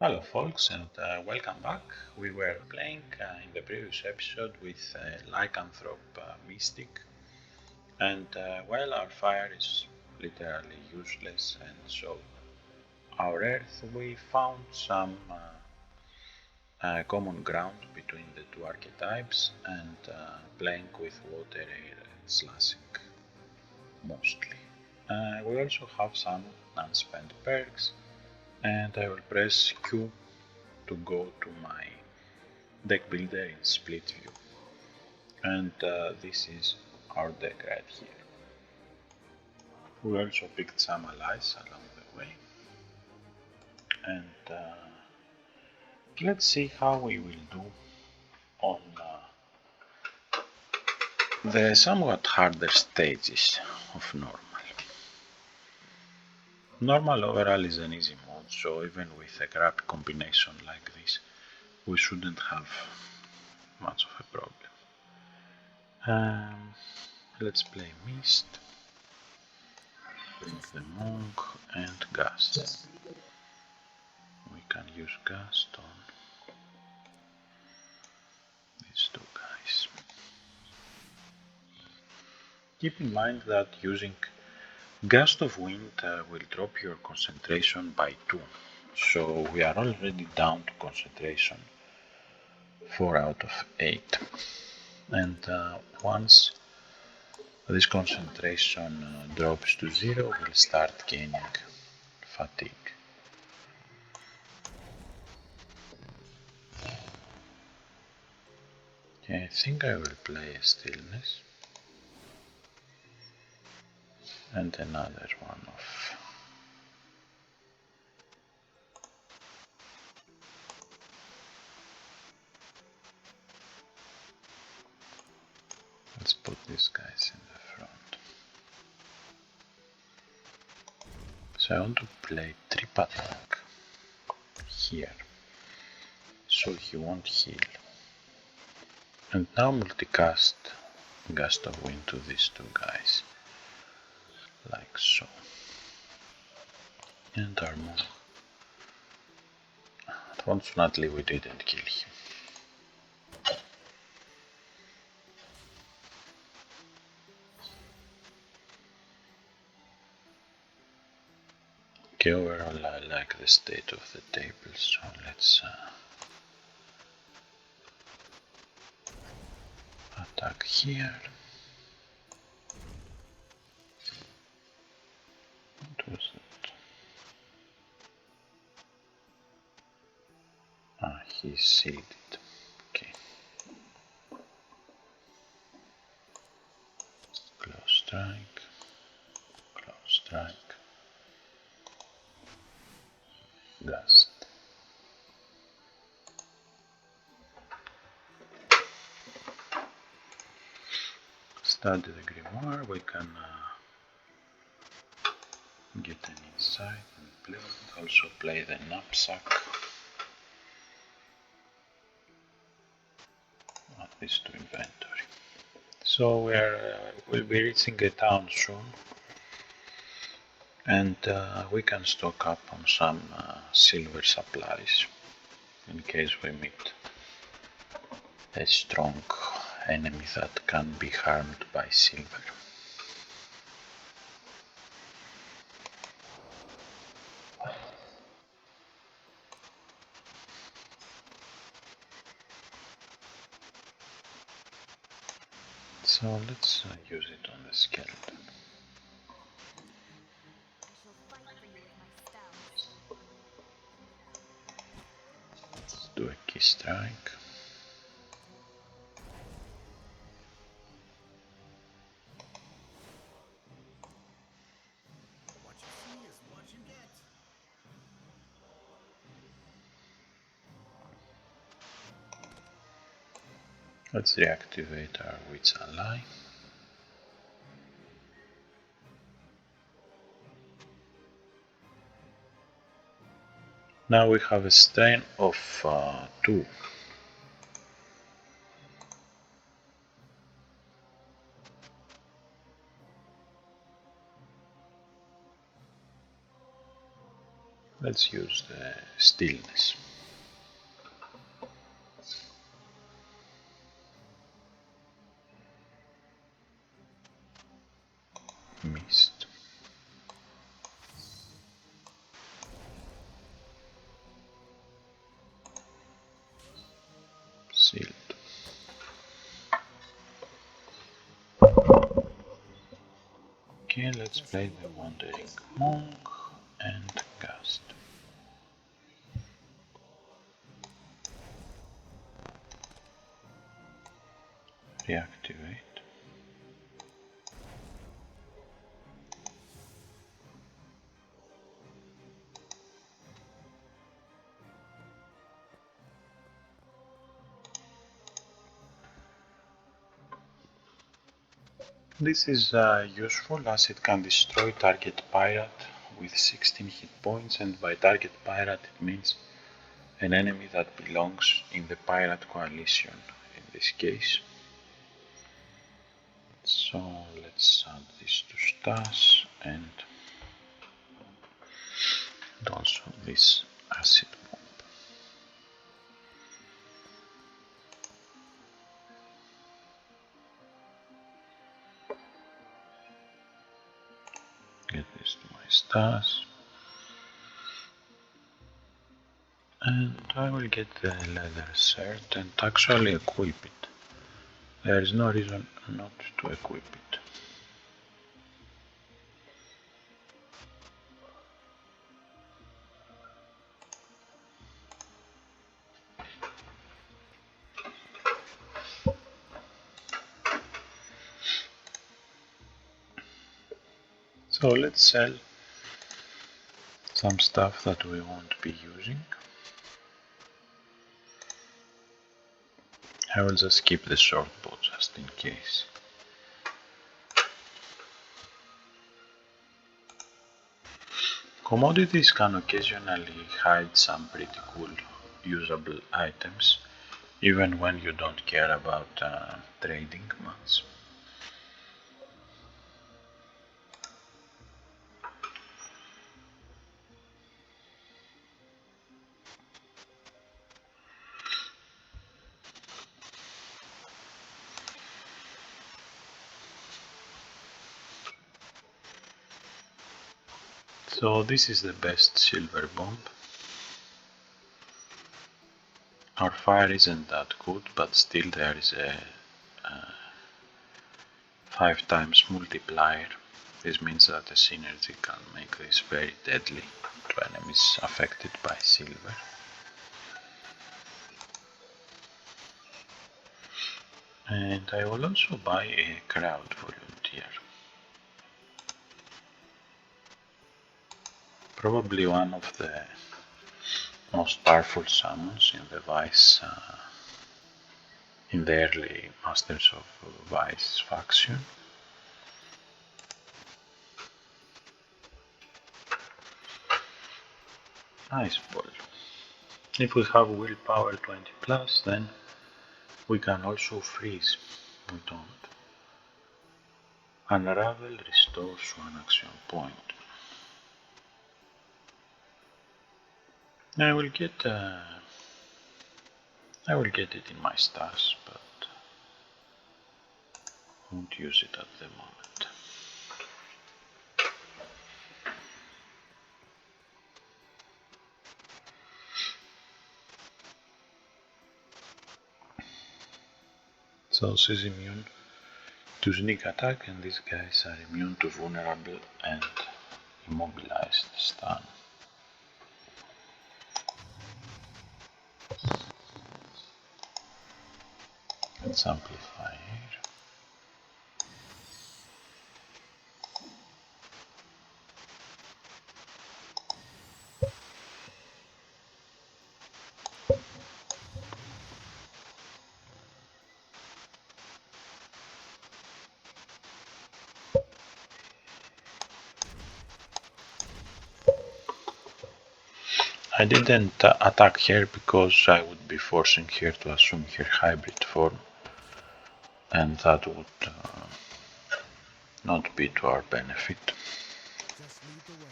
Hello folks and welcome back. We were playing in the previous episode with Lycanthrope Mystic, and while our fire is literally useless and so our earth, we found some common ground between the two archetypes and playing with water, air and slashing mostly. We also have some unspent perks, and I will press Q to go to my deck builder in split view, and this is our deck right here. We also picked some allies along the way, and let's see how we will do on the somewhat harder stages of normal. Normal overall is an easy mode, so even with a crappy combination like this, we shouldn't have much of a problem. Let's play Mist, bring the Monk and Gust. We can use Gust on these two guys. Keep in mind that using Gust of Wind will drop your concentration by 2, so we are already down to concentration 4 out of 8, and once this concentration drops to 0, we'll start gaining fatigue. Okay, I think I will play a Stillness and another one of let's put these guys in the front. So I want to play trip attack here, so he won't heal. And now multicast Gust of Wind to these two guys, like so. And our monk. Unfortunately we didn't kill him. Okay, overall I like the state of the table, so let's attack here. What was it? Ah, he sealed it. Okay. Close strike. Close strike. Gust. Study the grimoire, we can get an insight and play it. Also play the knapsack. Add this to inventory. So we'll be reaching a town soon, and we can stock up on some silver supplies in case we meet a strong enemy that can be harmed by silver. So let's use it on the skeleton. Let's do a key strike. Let's reactivate our witch ally. Now we have a strain of 2. Let's use the stillness. Mist. Sealed. Okay, let's play the Wandering Monk and cast. Reactivate. This is useful as it can destroy target pirate with 16 hit points, and by target pirate it means an enemy that belongs in the pirate coalition in this case. So let's add this to stas and also this acid bomb. Get this to my stas. And I will get the leather shirt and actually equip it. There is no reason not to equip it. So let's sell some stuff that we won't be using. I will just keep the short bow just in case. Commodities can occasionally hide some pretty cool usable items, even when you don't care about trading much. So this is the best silver bomb. Our fire isn't that good, but still there is a 5 times multiplier. This means that the synergy can make this very deadly to enemies affected by silver. And I will also buy a crowd volunteer. Probably one of the most powerful summons in the Vice, in the early Masters of Vice faction. Nice ball. If we have willpower 20 plus, then we can also freeze. We don't. Unravel restores 1 action point. I will get it in my stars, but won't use it at the moment. So she's immune to sneak attack, and these guys are immune to vulnerable and immobilized stun. Let's amplify here. I didn't attack her because I would be forcing her to assume her hybrid form, and that would not be to our benefit. Just lead the way.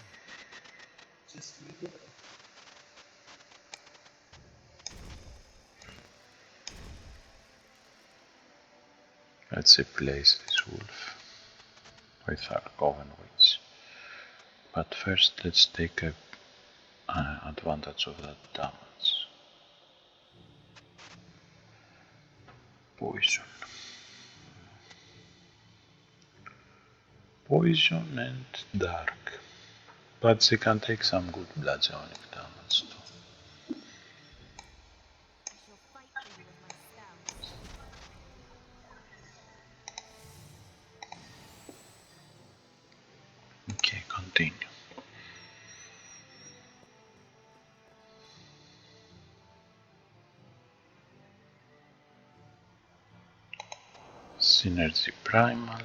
Let's replace this wolf with our coven witch. But first let's take advantage of that damage. Poison. Poison and dark. But she can take some good bludgeoning damage too. Okay, continue. Synergy Primal.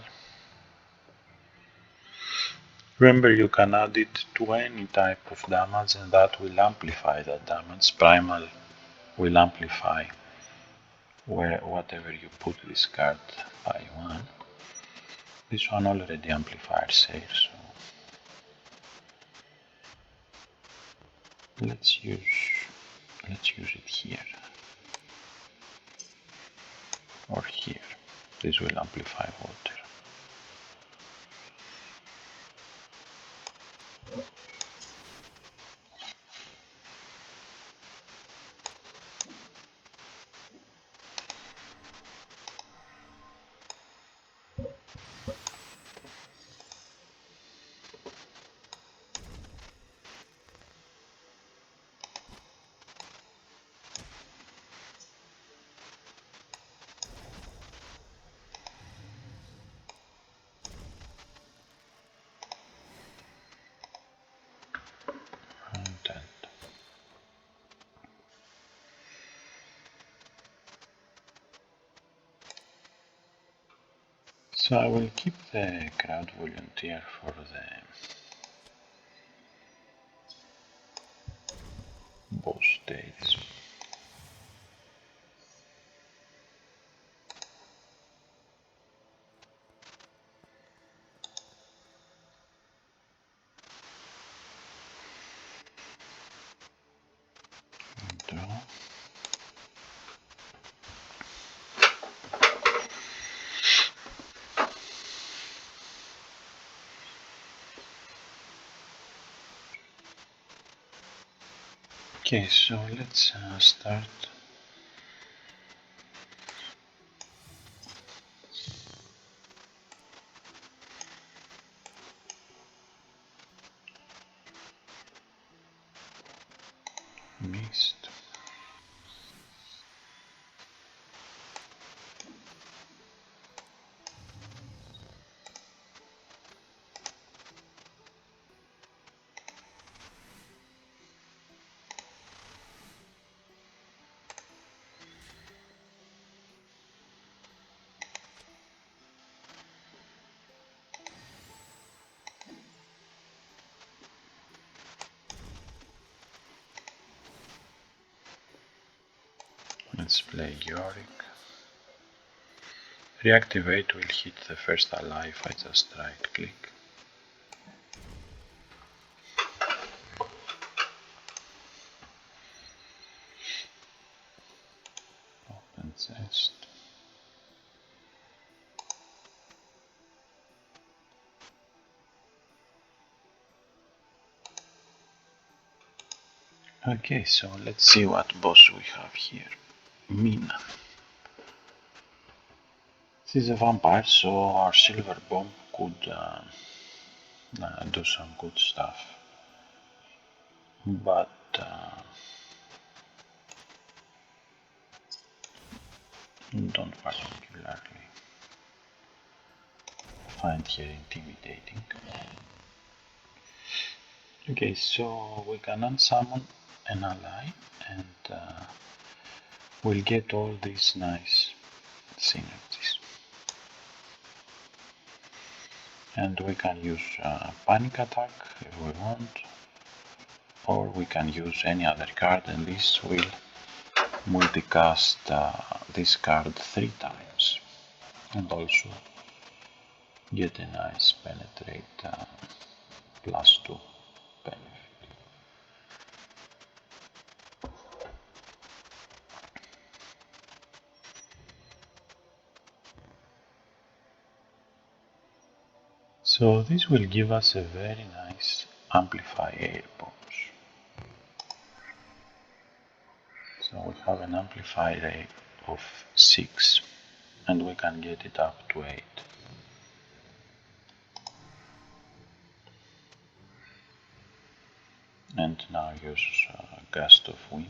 Remember, you can add it to any type of damage and that will amplify that damage. Primal will amplify whatever you put this card by one. This one already amplifies save, so let's use it here or here. This will amplify water. Content. So I will keep the crowd volunteer for the boss stage. Draw. Okay, so let's start. Mist. Let's play Yorick. Reactivate will hit the first ally if I just right click. Open chest. Okay, so let's see what boss we have here. Mina. This is a vampire, so our silver bomb could do some good stuff. But don't particularly find her intimidating. Okay, so we can unsummon an ally and we'll get all these nice synergies. And we can use panic attack if we want, or we can use any other card, and this will multicast this card 3 times and also get a nice penetrate +2 benefit. So this will give us a very nice amplify air bonus. So we have an amplify rate of 6 and we can get it up to 8. And now use a gust of wind.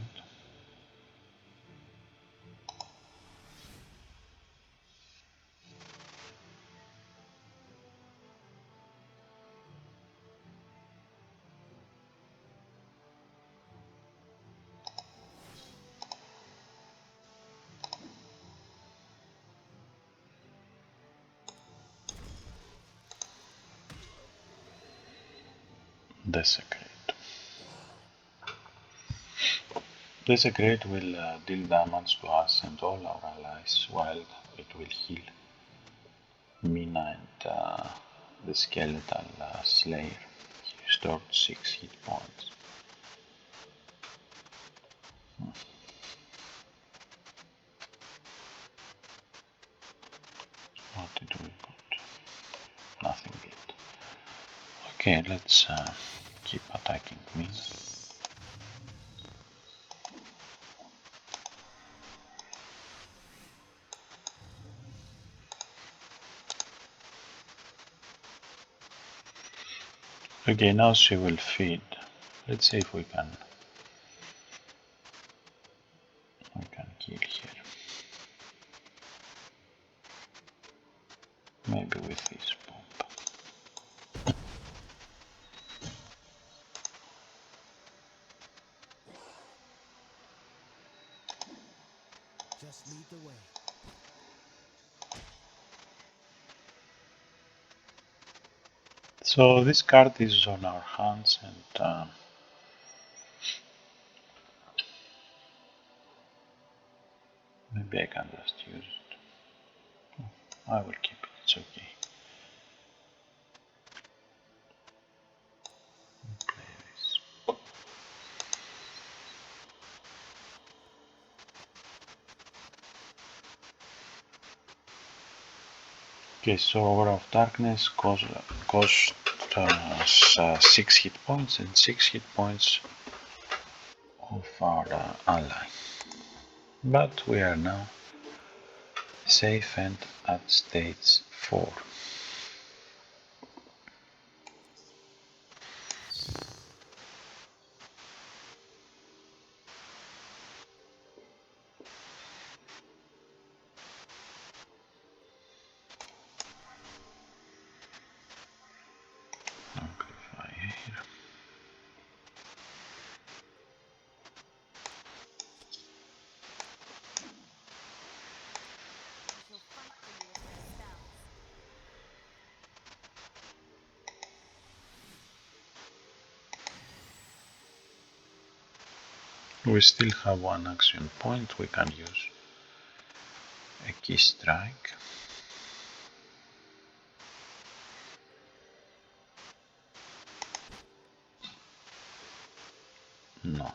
Desecrate. Desecrate will deal damage to us and all our allies, while it will heal Mina and the skeletal slayer. He restored 6 hit points. What did we got? Nothing yet. Okay, let's keep attacking Mina. Okay, now she will feed. Let's see if we can kill her. Maybe with this bomb. Just lead the way. So this card is on our hands and maybe I can just use it. I will keep it, it's okay. Play this. Okay, so Aura of Darkness cost us 6 hit points and 6 hit points of our ally. But we are now safe and at stage 4. Amplify here. We still have one action point, we can use a key strike. No,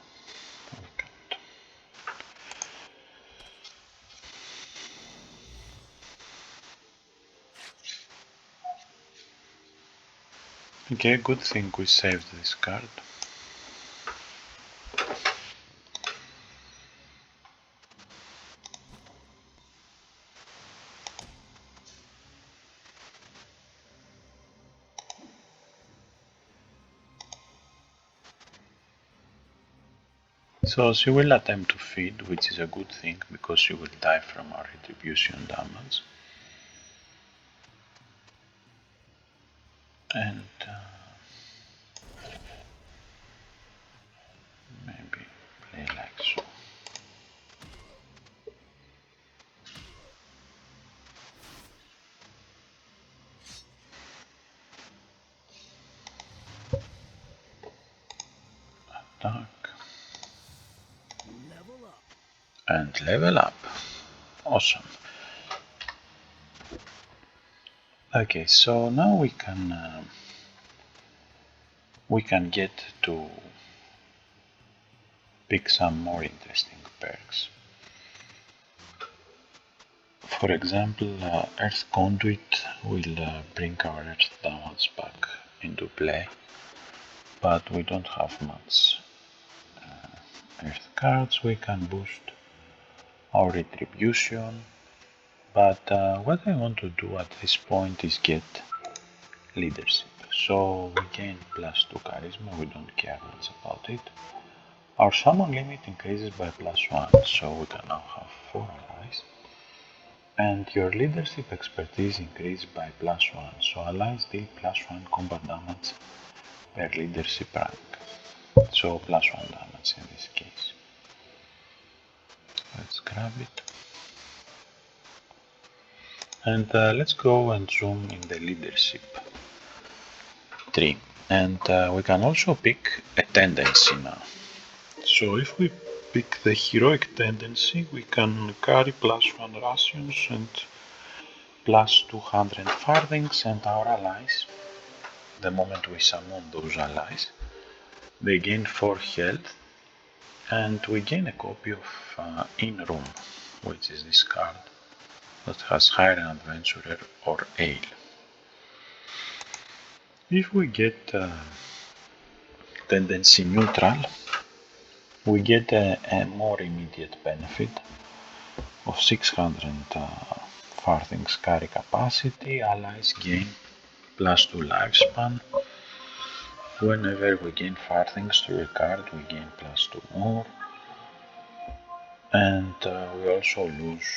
we can't. Okay, good thing we saved this card. So she will attempt to feed, which is a good thing because she will die from our retribution damage. And maybe play like so. Attack. Level up. And level up. Awesome. Okay, so now we can get to pick some more interesting perks. For example, Earth Conduit will bring our Earth damage back into play, but we don't have much Earth cards. We can boost our Retribution, but what I want to do at this point is get Leadership. So we gain +2 Charisma, we don't care much about it. Our summon limit increases by +1, so we can now have 4 allies. And your leadership expertise increased by +1, so allies deal +1 combat damage per leadership rank. So +1 damage in this case. Let's grab it. And let's go and zoom in the leadership tree. And we can also pick a tendency now. So if we pick the heroic tendency, we can carry +1 rations and +200 farthings, and our allies, the moment we summon those allies, they gain 4 health, and we gain a copy of In Room, which is this card that has Hire an Adventurer or Ale. If we get tendency neutral, we get a more immediate benefit of 600 farthings carry capacity. Allies gain +2 lifespan. Whenever we gain farthings to a card, we gain +2 more. And we also lose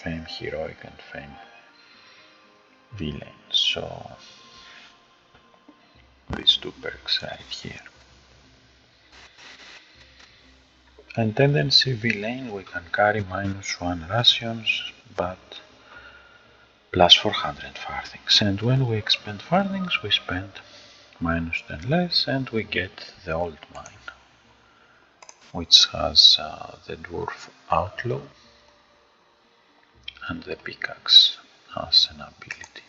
Fame Heroic and Fame Villain. So these 2 perks right here. And tendency Villain, we can carry -1 rations, but +400 farthings. And when we expend farthings, we spend -10 less, and we get the Old Mine, which has the Dwarf Outlaw and the Pickaxe as an ability.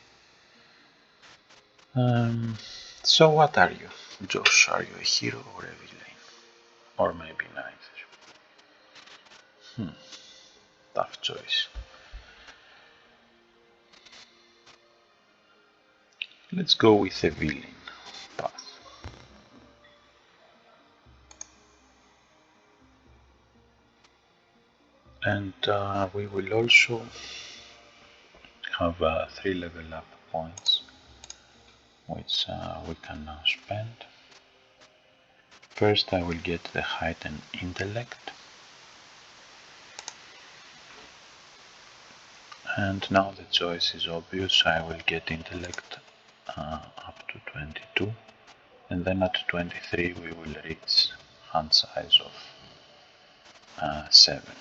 So what are you, Josh? Are you a hero or a villain? Or maybe neither? Tough choice. Let's go with a villain path. And we will also have 3 level up points, which we can now spend. First I will get the heightened intellect, and now the choice is obvious. I will get intellect up to 22, and then at 23 we will reach hand size of 7,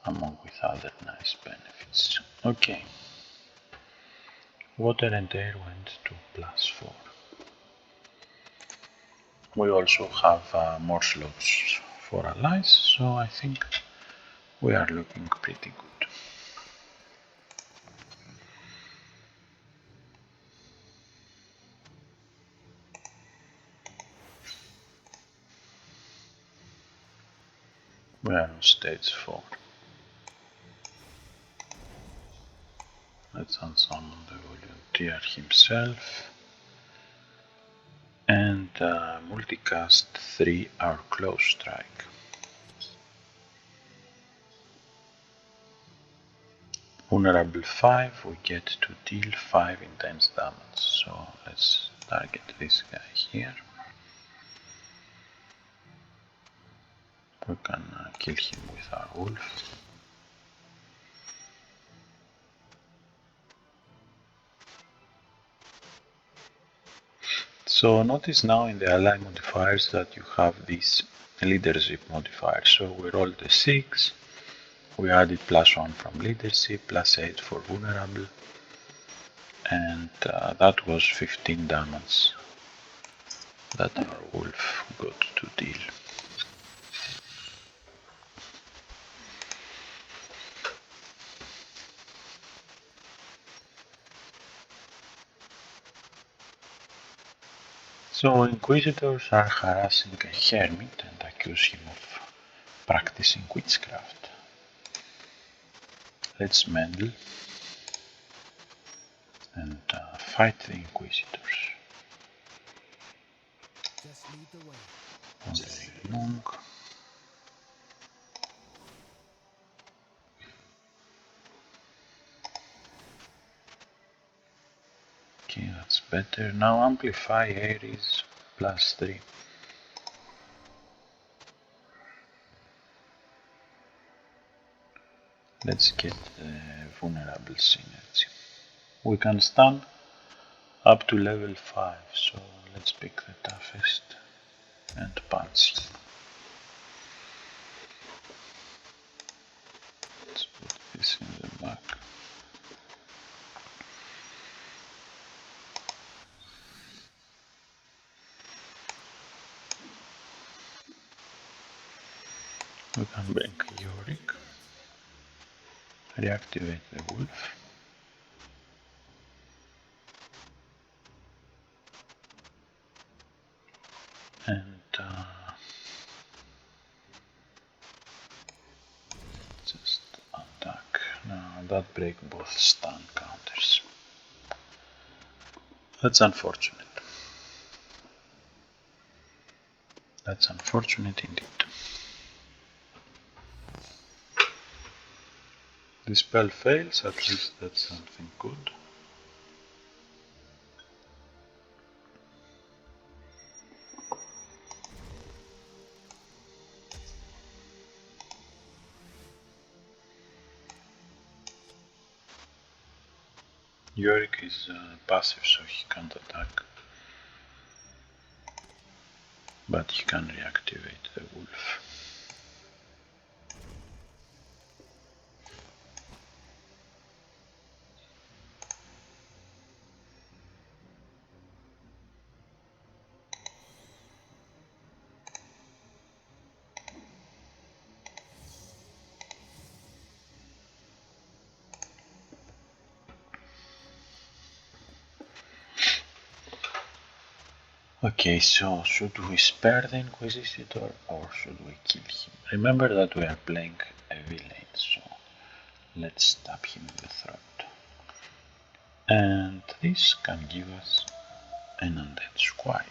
among with other nice benefits. Okay, water and air went to +4. We also have more slots for allies, so I think we are looking pretty good. We are on stage 4. Let's unsummon the volunteer himself and multicast 3 our close strike. Vulnerable 5, we get to deal 5 intense damage, so let's target this guy here. We can kill him with our wolf. So notice now in the ally modifiers that you have this leadership modifier. So we rolled a 6, we added +1 from leadership, +8 for vulnerable, and that was 15 damage that our wolf got to deal. So inquisitors are harassing a hermit and accuse him of practicing witchcraft. Let's meddle and fight the Inquisitors. Just lead the way. Wandering long. Okay, that's better. Now amplify Ares +3. Let's get the vulnerable synergy. We can stun up to level 5, so let's pick the toughest and punch him. Let's put this in the back. We can bring Yorick, reactivate the wolf, and just attack. Now that break both stun counters. That's unfortunate. That's unfortunate indeed. The spell fails, at least that's something good. Yorick is passive, so he can't attack. But he can reactivate the wolf. Okay, so should we spare the Inquisitor or should we kill him? Remember that we are playing a villain, so let's stab him in the throat. And this can give us an undead squire.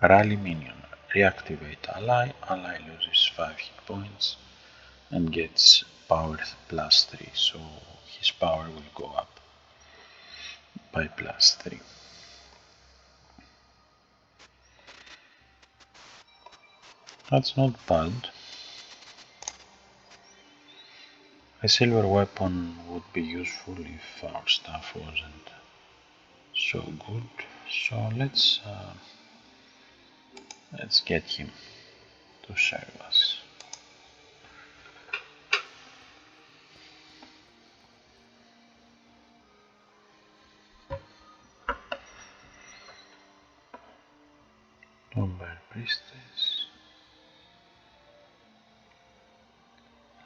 Rally minion, reactivate ally, ally loses 5 hit points and gets power +3, so his power will go up by +3. That's not bad. A silver weapon would be useful if our stuff wasn't so good. So let's get him to serve us. Vampire Priestess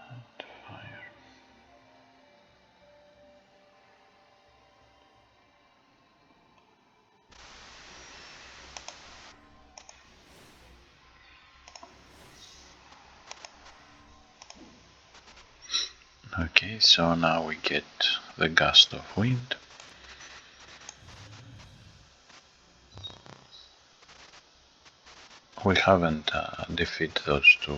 and fire. Okay, so now we get the gust of wind. We haven't defeated those two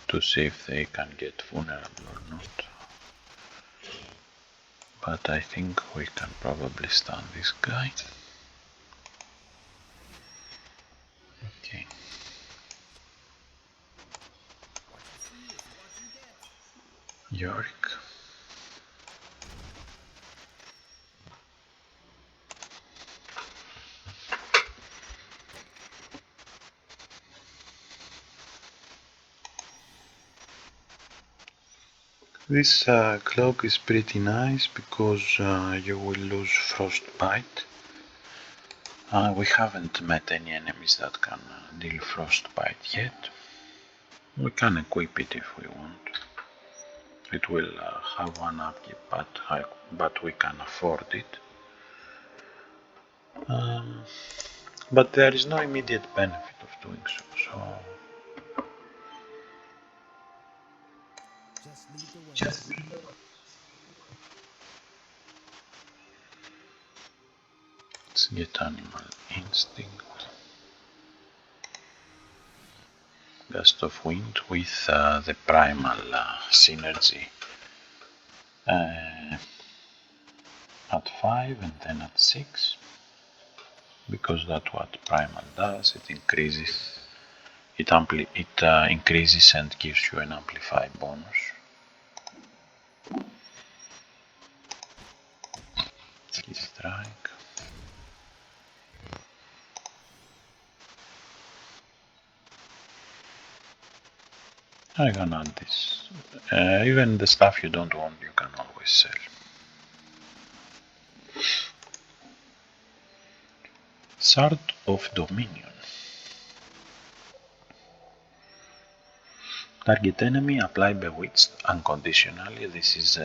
to see if they can get vulnerable or not. But I think we can probably stun this guy. Okay. What you see is what you get. Yorick. This cloak is pretty nice because you will lose frostbite. We haven't met any enemies that can deal frostbite yet. We can equip it if we want. It will have one upkeep, but we can afford it. But there is no immediate benefit of doing so. Just lead the way. Let's get Animal Instinct. Gust of Wind with the Primal synergy at 5 and then at 6, because that's what Primal does. It increases, it increases and gives you an Amplify bonus. Key Strike. I can add this. Even the stuff you don't want, you can always sell. Sword of Dominion. Target enemy apply Bewitched unconditionally. This is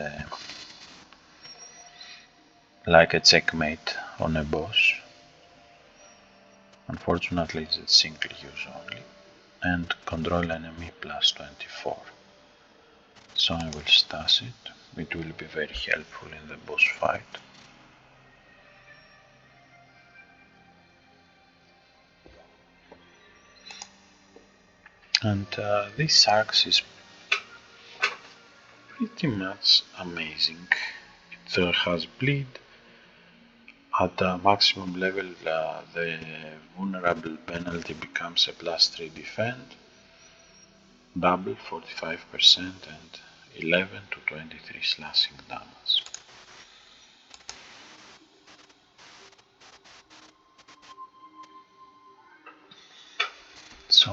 like a checkmate on a boss. Unfortunately, it's a single use only. And control enemy plus 24. So I will stash it. It will be very helpful in the boss fight. And this axe is pretty much amazing. It has bleed. At the maximum level, the vulnerable penalty becomes a +3 defend, double 45% and 11 to 23 slashing damage. So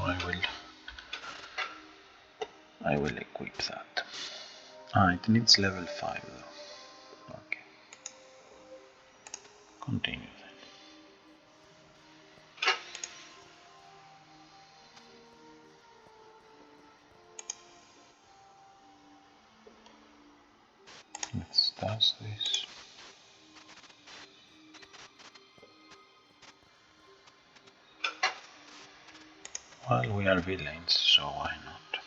I will equip that. It needs level 5 though. Okay. Continue then. Let's test this. Well, we are villains, so why not?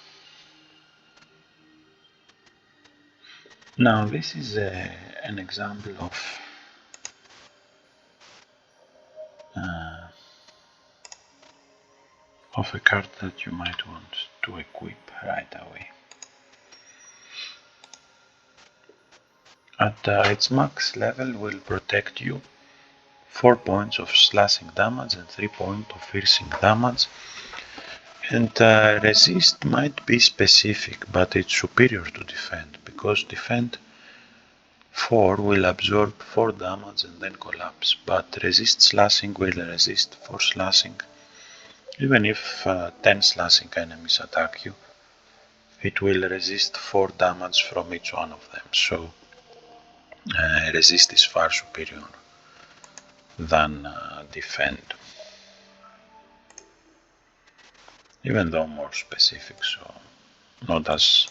Now this is an example of a card that you might want to equip right away. At its max level will protect you 4 points of slashing damage and 3 points of piercing damage, and resist might be specific, but it's superior to defend, because defend 4 will absorb 4 damage and then collapse, but resist slashing will resist 4 slashing. Even if 10 slashing enemies attack you, it will resist 4 damage from each one of them, so resist is far superior than defend, even though more specific, so not as,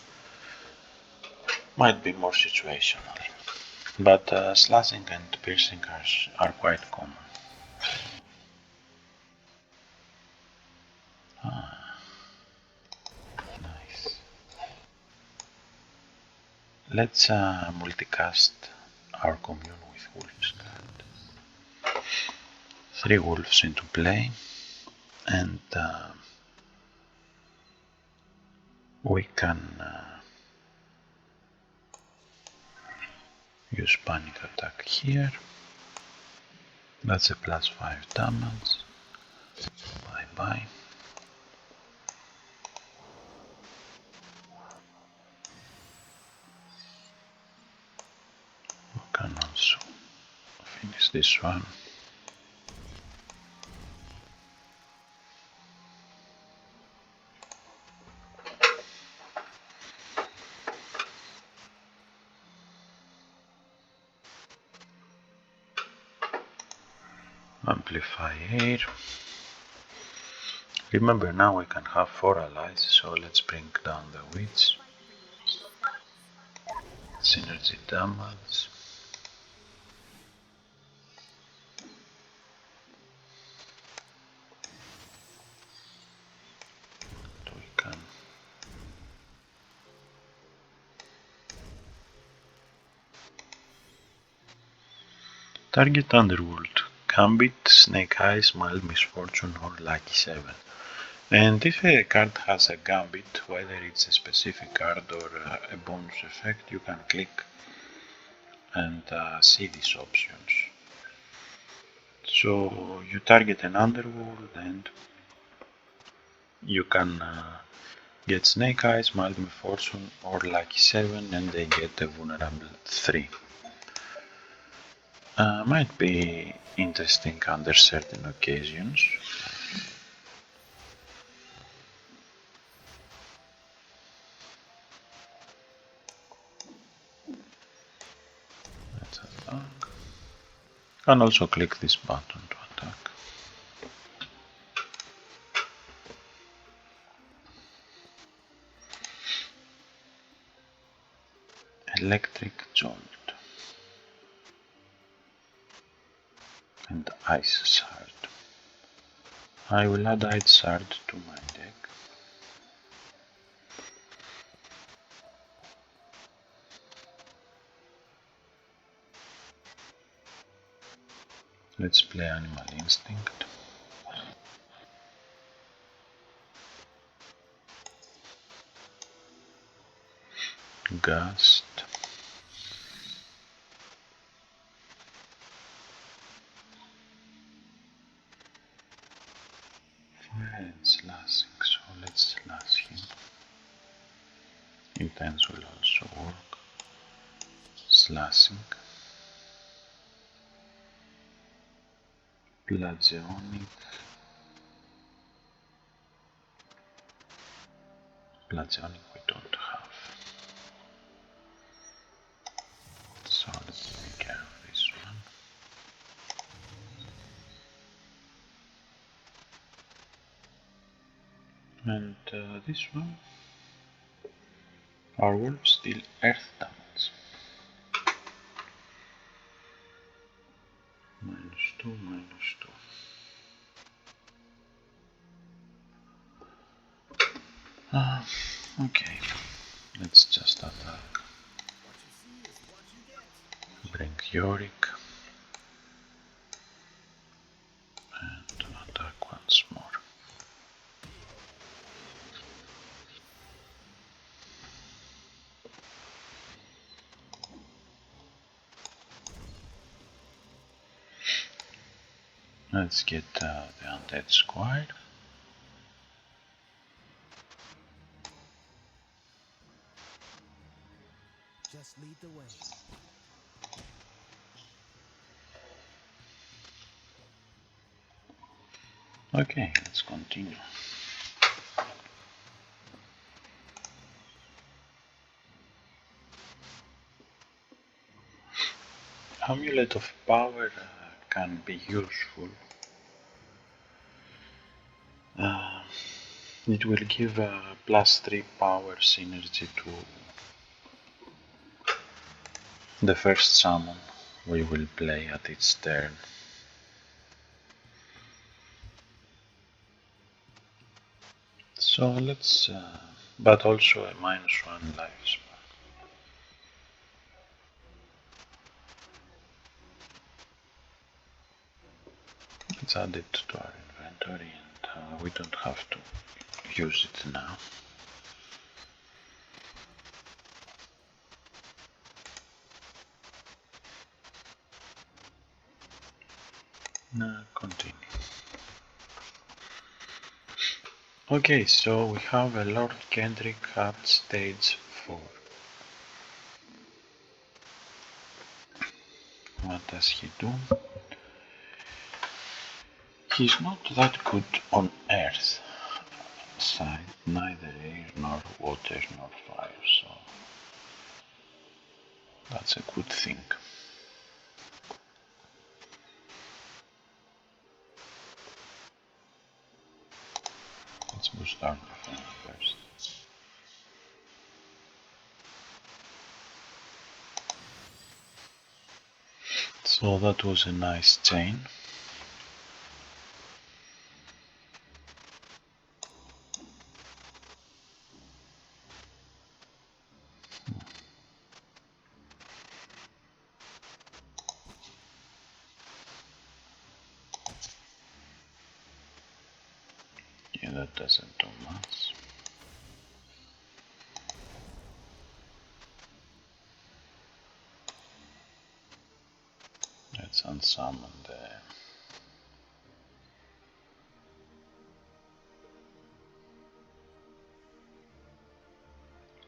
might be more situational, but slashing and piercing are quite common. Nice. Let's multicast our commune with wolves card. 3 wolves into play, and we can use panic attack here. That's a +5 damage. Bye bye. We can also finish this one. Amplify air. Remember, now we can have 4 allies, so let's bring down the witch. Synergy damage. We can Target Underworld. Gambit, Snake Eyes, Mild Misfortune or Lucky 7. And if a card has a Gambit, whether it's a specific card or a bonus effect, you can click and see these options. So you target an Underworld and you can get Snake Eyes, Mild Misfortune or Lucky 7 and they get a vulnerable 3. Might be interesting under certain occasions. Let's attack. Can also click this button to attack. Electric Jolt and Ice Shard. I will add Ice Shard to my deck. Let's play Animal Instinct. Gust. Fire and slashing, so let's slash him. Intense will also work. Slashing. Plagionic. Plagionic we don't have. So let's take care of this one. And this one, our wolves deal earth damage. -2, -2. Okay, let's just attack. What you see is what you get. Bring Yorick and attack once more. Let's get the Undead Squire. Just lead the way. Okay, let's continue. Amulet of Power can be useful. It will give a +3 power synergy to the first summon we will play at its turn. So let's, but also a -1 lifespan. Let's add it to our inventory and we don't have to use it now. Continue. Okay, so we have a Lord Kendrick at stage 4. What does he do? He's not that good on earth side, neither air nor water nor fire, so that's a good thing. Let's boost our defense first. So that was a nice chain. That doesn't do much. Let's unsummon the...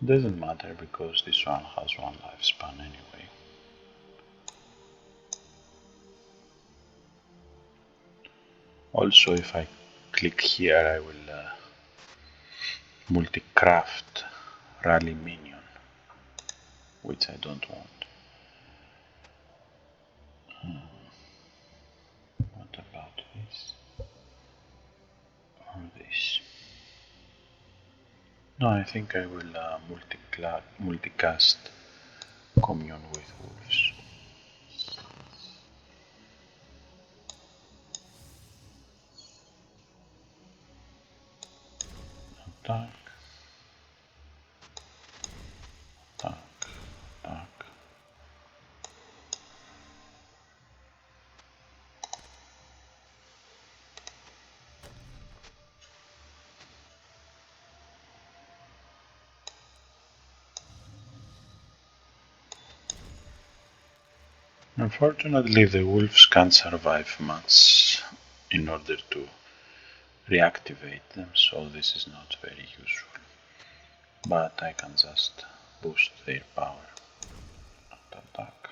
Doesn't matter because this one has one lifespan anyway. Also, if I click here, I will multi-craft rally minion, which I don't want. What about this? Or this? No, I think I will multicast commune with wolves. Attack. Attack. Attack. Unfortunately, the wolves can't survive much in order to reactivate them, so this is not very useful. But I can just boost their power and attack.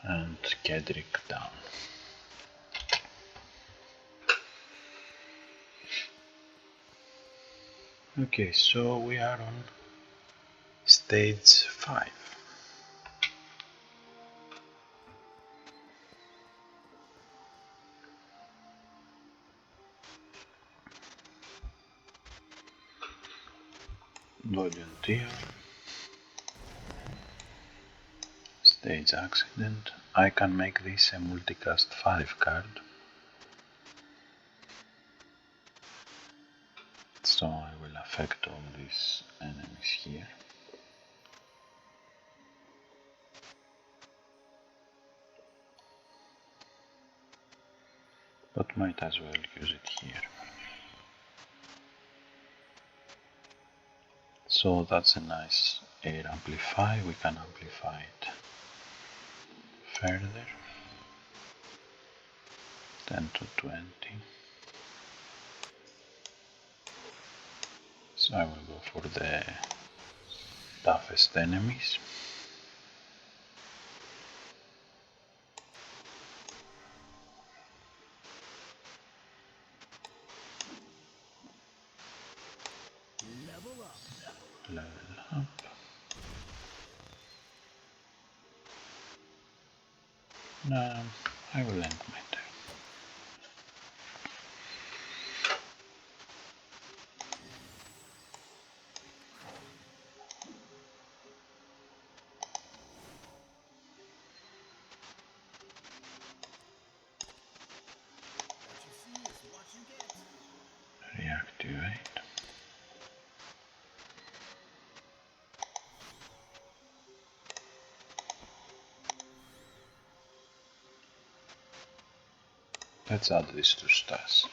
And Kedrick down. Okay, so we are on stage 5. Volunteer. Stage accident. I can make this a multicast 5 card. So I will affect all these enemies here. But might as well use it here. So that's a nice air amplify. We can amplify it further. 10 to 20. So I will go for the toughest enemies. Level up. Level up. Now I will end my turn. What you see is what you get. Reactivate. Let's add this to stats.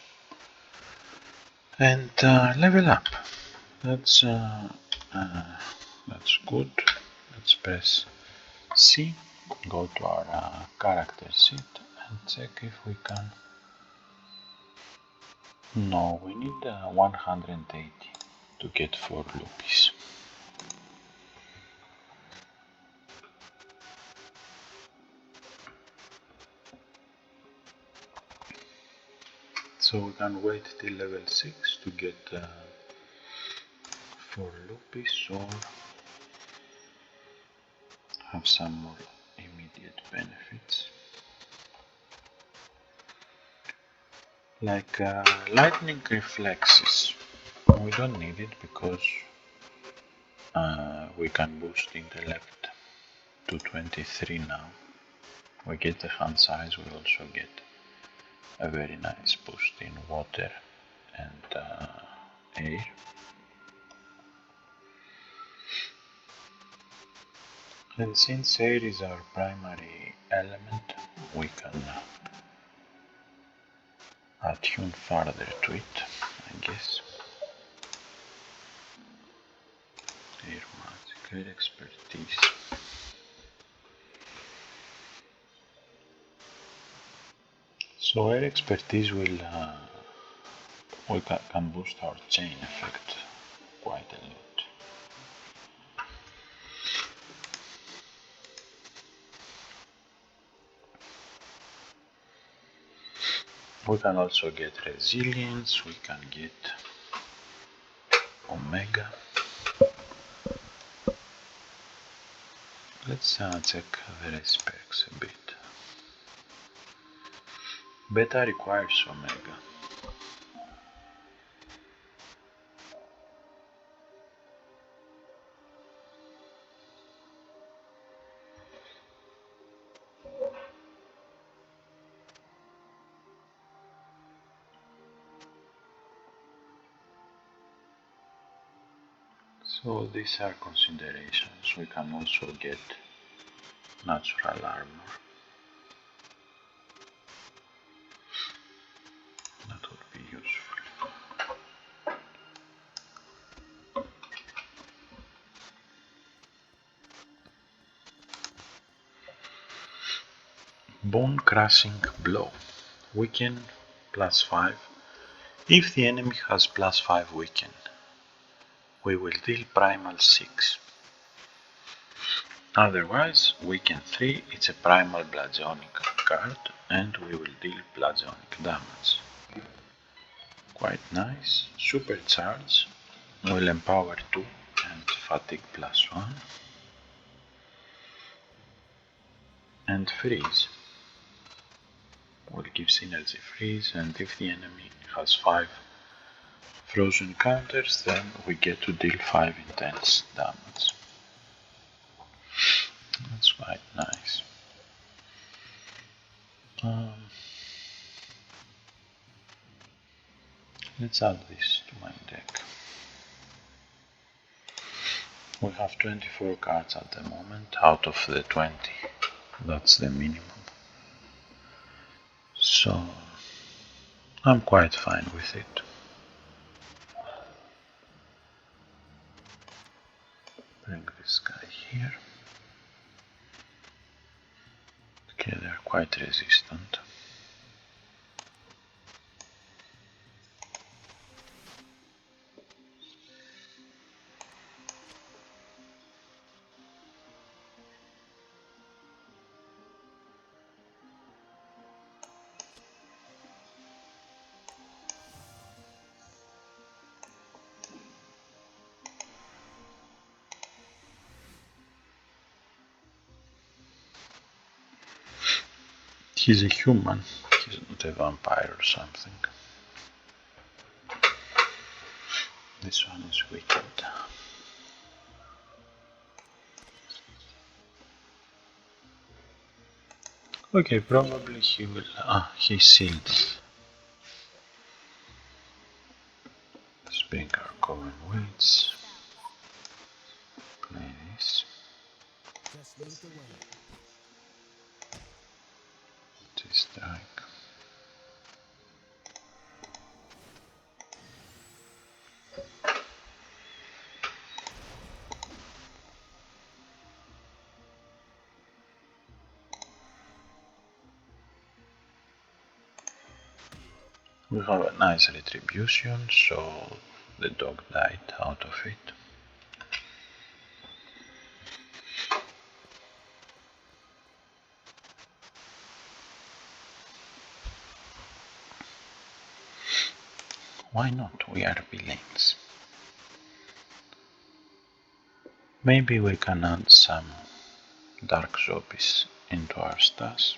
And level up. That's good. Let's press C, go to our character sheet and check if we can. No, we need 180 to get 4 rupees. So we can wait till level 6 to get 4 rupees or have some more immediate benefits. Like lightning reflexes. We don't need it because we can boost intellect to 23 now. We get the hand size, we also get a very nice boost in water and air. And since air is our primary element, we can attune further to it, I guess. Air magic, air expertise. So air expertise will we can boost our chain effect quite a lot. We can also get resilience, we can get omega. Let's check the rest perks a bit. Beta requires omega. So these are considerations. We can also get natural armor. That would be useful. Bone crushing blow. Weaken +5. If the enemy has +5 weaken, we will deal primal 6. Otherwise, weaken 3, it's a primal bludgeoning card and we will deal bludgeoning damage. Quite nice. Supercharge will empower 2 and fatigue +1. And freeze will give synergy freeze, and if the enemy has 5 frozen counters, then we get to deal 5 intense damage. That's quite nice. Let's add this to my deck. We have 24 cards at the moment out of the 20. That's the minimum. So I'm quite fine with it. Bring this guy here. Okay, they're quite resistant. He's a human, he's not a vampire or something. This one is wicked. Okay, probably he will. He's sealed. Let's bring our common weights. Play this. Just lead the way. Strike. We have a nice retribution, so the dog died out of it. Why not? We are villains. Maybe we can add some dark zombies into our stash.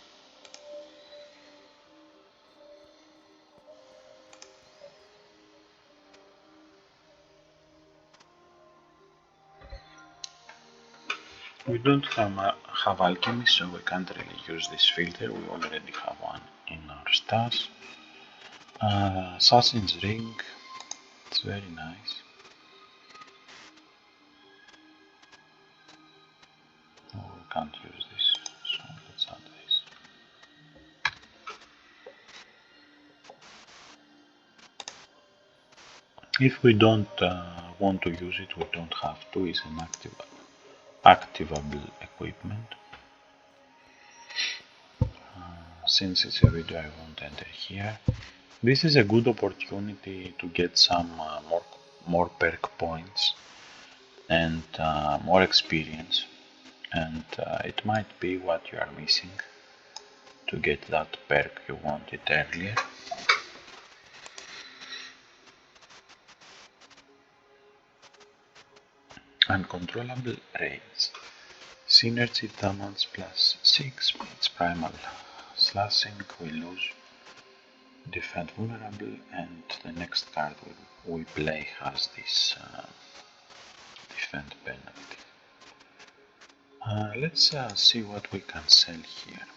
We don't have alchemy, so we can't really use this filter. We already have one in our stash. Assassin's Ring, it's very nice. Oh, we can't use this, so let's add this. If we don't want to use it, we don't have to. It's an activable equipment. Since it's a video, I won't enter here. This is a good opportunity to get some more perk points and more experience, and it might be what you are missing to get that perk you wanted earlier. Uncontrollable raids. Synergy damage plus 6, it's primal slashing, we lose defend vulnerable, and the next card we play has this defend penalty. Let's see what we can sell here.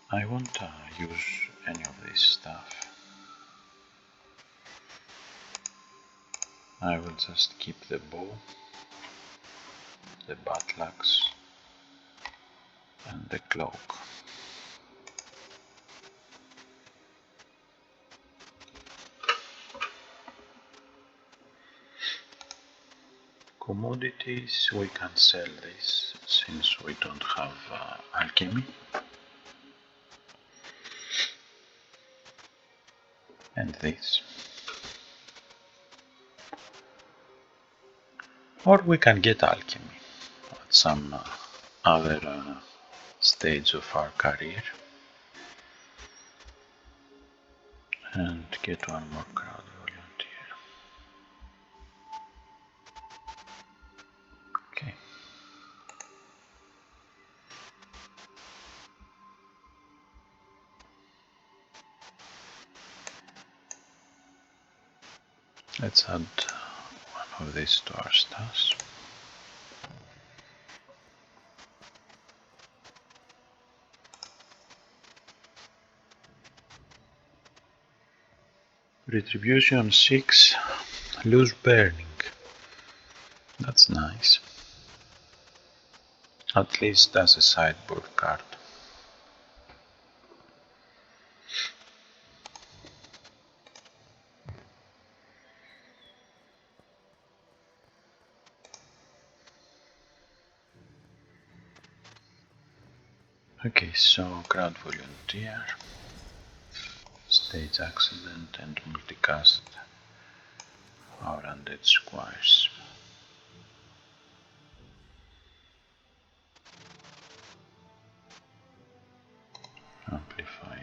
I won't use any of this stuff. I will just keep the bow, the battle axe, and the cloak. Commodities, we can sell this since we don't have alchemy. And this. Or we can get alchemy at some other stage of our career and get one more crowd volunteer. Okay. Let's add one of these to our stats. Retribution 6, lose burning. That's nice. At least as a sideboard card. Okay, so crowd volunteer, stage accident, and multicast our undead squires. Amplify.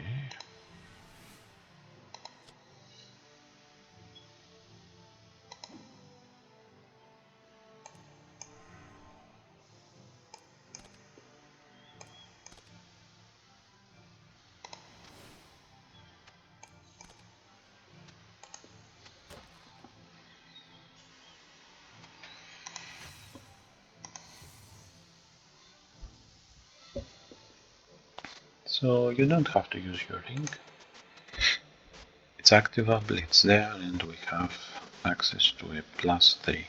So you don't have to use your ring. It's activable, it's there, and we have access to a +3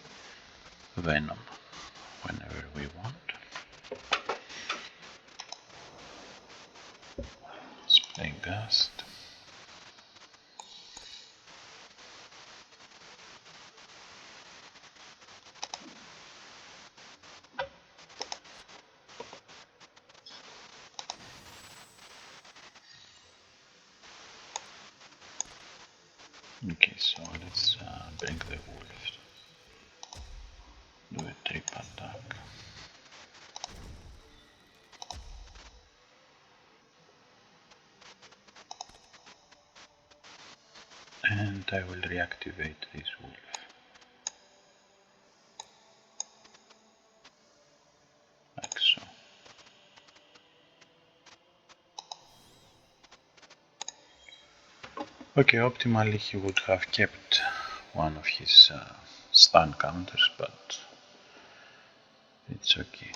venom whenever we want. Let's play Gust. Okay, so let's bring the wolf. Do a trip attack. And I will reactivate this wolf. Like so. Okay, optimally he would have kept one of his stun counters, but it's okay.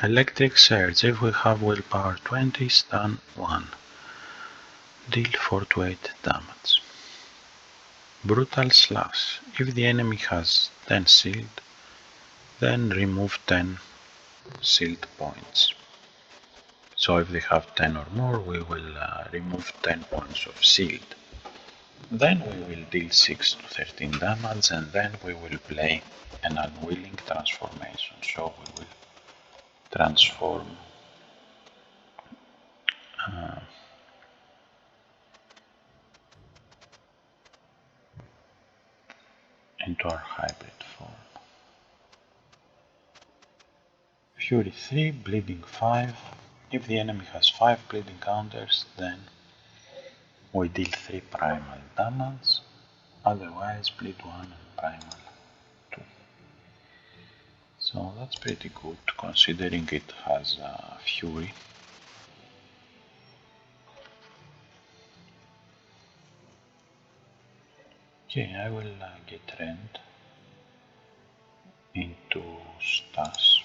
Electric Surge. If we have willpower 20, stun 1. Deal 4 to 8 damage. Brutal Slash. If the enemy has 10 shield, then remove 10 shield points. So if they have 10 or more, we will remove 10 points of shield. Then we will deal 6 to 13 damage, and then we will play an unwilling transformation. So we will transform into our hybrid form. Fury 3, Bleeding 5. If the enemy has 5 bleeding counters, then we deal 3 primal damage, otherwise bleed 1 and primal 2. So that's pretty good considering it has Fury. Okay, I will get Rend into Stas.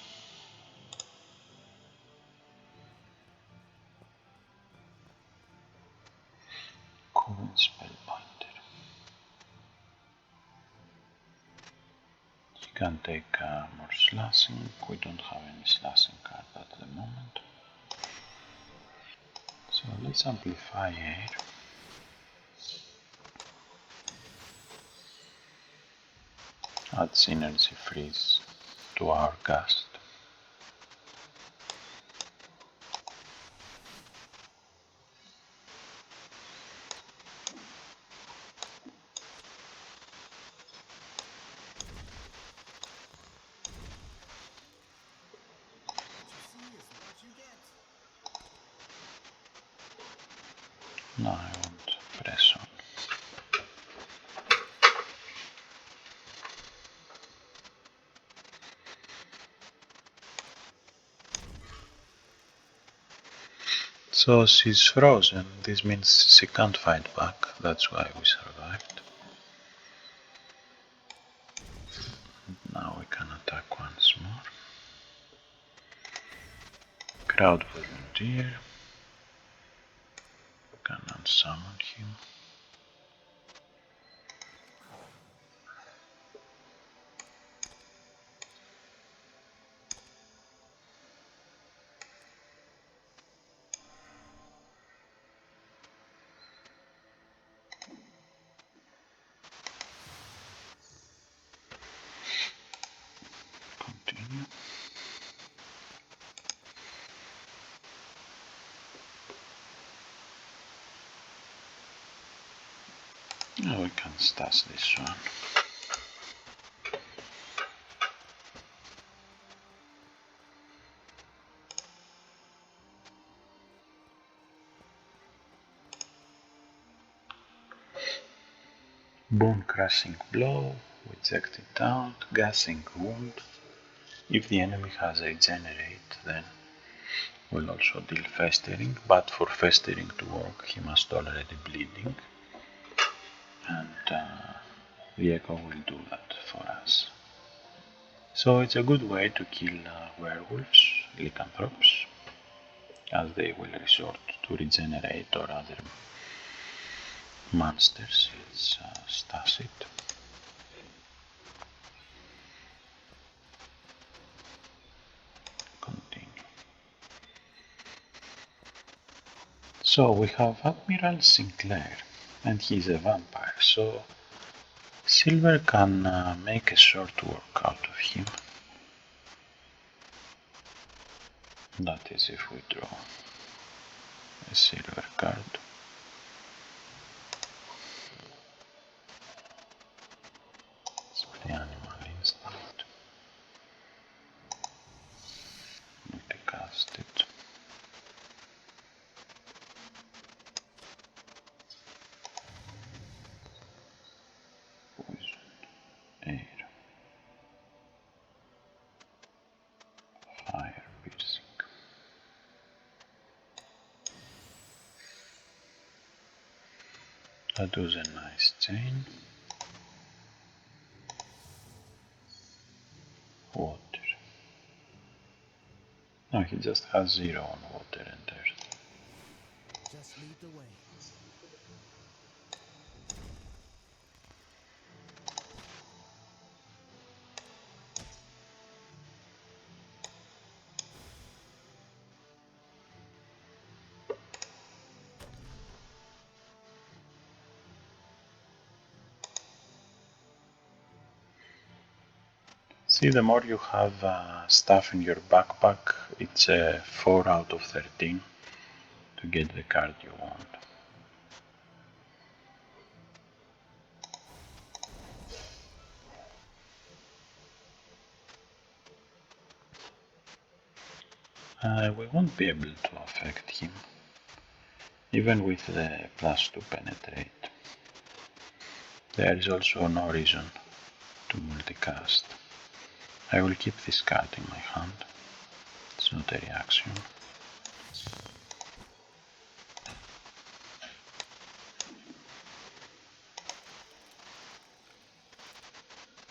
Common Spellbinder. He can take more slashing. We don't have any slashing card at the moment. So let's amplify air. Add Synergy Freeze to our Gust. Now I want press on. So she's frozen. This means she can't fight back. That's why we survived. Now we can attack once more. Crowd Volunteer. Can unsummon him. Continue. Now we can stash this one. Bone Crushing Blow, we checked it out. Gassing Wound. If the enemy has Regenerate, then we'll also deal Festering, but for Festering to work, he must already bleeding. And the Echo will do that for us. So it's a good way to kill werewolves, lycanthropes, as they will resort to regenerate or other monsters. Let's stash it. Continue. So we have Admiral Sinclair, and he's a vampire, so Silver can make a short work out of him. That is if we draw a silver card. Let's play Animal Instinct. Multicast it. Poison, air, fire, piercing. That was a nice chain. Water. No, he just has 0 on water and earth. Just lead the way. See, the more you have stuff in your backpack, it's 4 out of 13 to get the card you want. We won't be able to affect him, even with the +2 penetrate. There is also no reason to multicast. I will keep this card in my hand. It's not a reaction.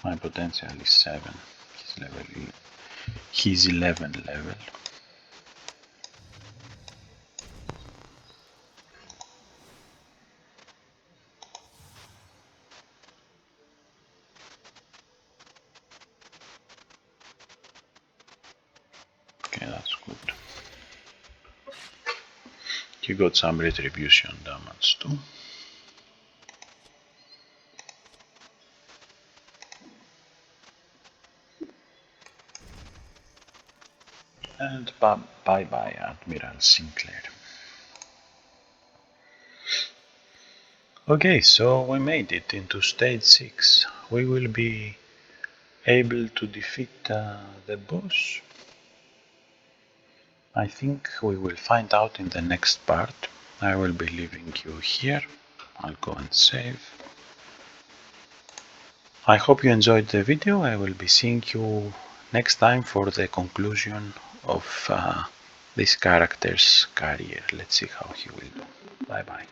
My potential is 7. He's 11 level. Okay, that's good. He got some retribution damage too. And bye-bye, Admiral Sinclair. Okay, so we made it into stage 6. We will be able to defeat the boss. I think we will find out in the next part. I will be leaving you here. I'll go and save. I hope you enjoyed the video. I will be seeing you next time for the conclusion of this character's career. Let's see how he will do. Bye bye.